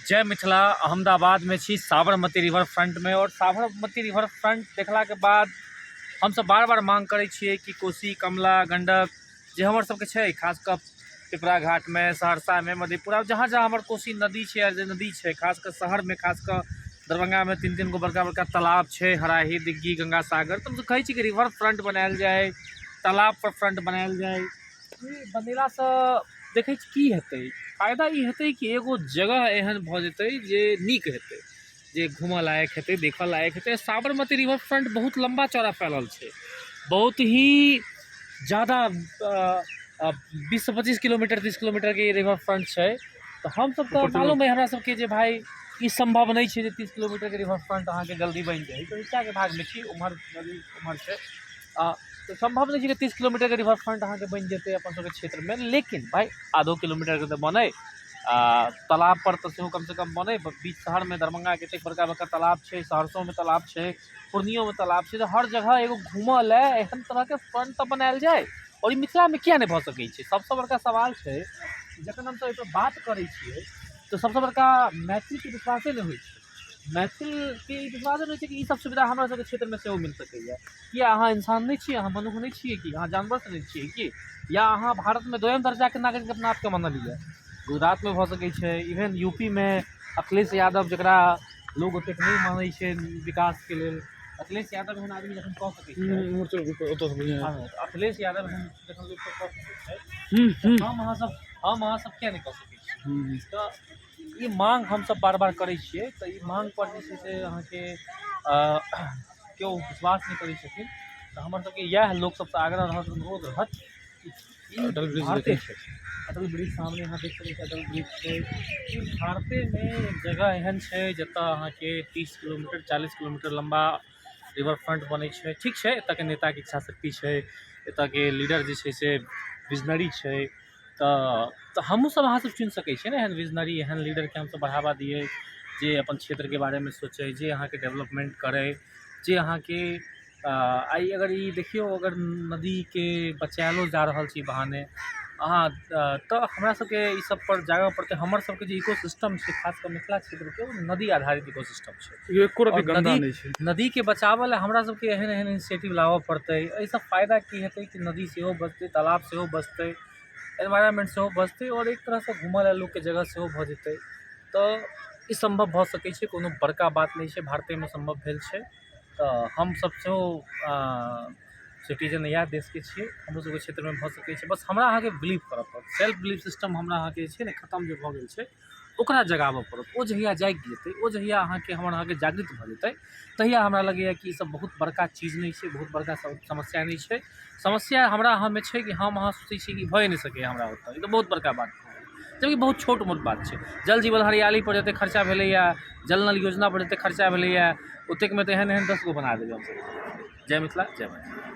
जय मिथिला। अहमदाबाद में छी साबरमती रिवर फ्रंट में, और साबरमती रिवर फ्रंट देखला के बाद हम सब बार बार मांग करे छिए कि कोसी, कमला, गंडक जे हमर सबके छै, खासकर पिपरा घाट में, सहरसा में, मधेपुरा, जहाँ जहाँ हमर कोसी नदी छै, जे नदी छै, खासकर शहर में, खासकर दरभंगा में 3-3 गो बड़का बड़का तालाब छै, हराही, दिग्गी, गंगा सागर। तो हम कहै छी कि रिवर फ्रंट बनायल जाए, तालाब पर फ्रंट बनायल जाए। बनेला से देखै छी की हेतै, फायदा ई हेतै कि एगो जगह एहन भऽ जेतै जे नीक हेतै, जे घूमऽ लायक हेतै, देखऽ लायक हेतै। साबरमती रिवर फ्रंट बहुत लंबा चौड़ा फैलल छै, बहुत ही ज़्यादा 20 से 25 किलोमीटर 30 किलोमीटर के रिवर फ्रंट छै। तो हम सब तो मालूम है हमरा सबके जे भाई ई संभव नहीं है 30 किलोमीटर के रिवर फ्रंट अहाँ के जल्दी बन जाए। तो नीचा के भाग में छी, उम्हर नदी उम्हर छै, तो संभव नहीं है कि 30 किलोमीटर के रिवर फ्रंट अहाँ के बन जेतै अपन सबके क्षेत्र में। लेकिन भाई आधो किलोमीटर के तो बने, तालाब पर तो सेहो कम से कम बने। बीच शहर में दरभंगा के बड़का बड़का तालाब है, सहरसों में तालाब है, पूर्णियों में तालाब है। तो हर जगह एगो घूमऽ ला एहन तरह के फ्रंट तो बनायल जाए। और मिथिला में किया नहीं भऽ सकै छै? सबसे बड़का सवाल है जखन हम सब एहि पर बात करै छियै तो सबसे बड़का मैथिल के विश्वासे नहीं होइ छै। मैथिल के विश्वास नहीं है कि ई सब सुविधा हमरा सबके क्षेत्र में सेहो मिल सकैया। किया अहाँ इंसान नहीं छियै? अहाँ मनुष्य नहीं छियै कि? अहाँ जानवर से नहीं छियै कि? या अहाँ भारत में 2म दर्जा के नागरिक अपना आपके मानल लिया? गुजरात में भऽ सकै छै, इवन यूपी में अखिलेश यादव, जकरा लोग ओतेक नहीं मानै छै विकास के लेल, अखिलेश यादव एहन आदमी जखन कह सकै छै, अखिलेश यादव एहन जखन लोग कह सकै छै, हम अहाँ सब किया नहीं कह सकै छी? तो ई मांग हम सब बार बार करै छियै। तो ई मांग पर जे छै से अहाँके केओ विश्वास नहीं करै छथिन। तो हमर सबके इएह लोक सबसे आग्रह रहत, अनुरोध रहत कि अटल ब्रिज छै, अटल ब्रिज सामने अहाँ देख सकै छी, अटल ब्रिज छै। भारते में एक जगह एहन छै जतऽ अहाँके 30 किलोमीटर 40 किलोमीटर लंबा रिवर फ्रंट बनै छै। ठीक छै, एतऽ के नेता के इच्छा शक्ति छै, एतऽ के लीडर जे छै से विजनरी छै। तो हमहूँ सब अहाँ सब चुनि सकै छियै ने एहन विजनरी, एहन लीडर के हम सब बढ़ावा दिए, जे अपन क्षेत्र के बारे में सोचे, जे अहाँ के डेवलपमेंट करे, जे अहाँ के आई अगर ई देखियो, अगर नदी के बचायलो जा रहल छी बहाने अहाँ, तो हमरा सबके ई सब पर जागऽ पड़तै। हमर सबके जे इकोसिस्टम छै, खासकर मिथिला क्षेत्र के, नदी आधारित इकोसिस्टम छै। एको रत्ती गंदा नहीं छै। नदी के बचावऽ ला हमरा सबके एहन एहन इनिशिएटिव लावऽ पड़तै। एहि सब फायदा की हेतै कि नदी सेहो बचतै, तालाब सेहो बचतै, एनवायरनमेंट सेहो बचतै, और एक तरह से घूमऽ ला लोग के जगह सेहो भऽ जेतै। तो ई संभव भऽ सकै छै, कोनो बड़का बात नहीं छै, भारते में संभव भेल छै। तो हम सब सेहो सिटीजन इएह देश के छियै, हमरो सबके क्षेत्र में भऽ सकै छै। बस हमरा अहाँके बिलीव करऽ पड़त, सेल्फ बिलीव सिस्टम हमरा अहाँके छै ने खत्म जे भऽ गेल छै, ओकरा जगाबऽ पड़त। ओ जहिया जागि जेतै, ओ जहिया अहाँके हमर अहाँके जागृत भऽ जेतै, तहिया हमरा लगैया कि ई सब बहुत बड़का चीज नहीं छै, बहुत बड़का समस्या नहीं छै। समस्या हमरा अहाँ में छै कि हम अहाँ सोचै छी कि भऽ नहीं सकैए हमरा ओतऽ, ई तो बहुत बड़का बात है, जबकि बहुत छोट मोट बात छै। जल जीवन हरियाली पर जते खर्चा भेलैया, जल नल योजना पर जते खर्चा भेलैया, ओतेक में तो एहन एहन 10 गो बना देबै हम सब। जय मिथिला, जय मैथिली।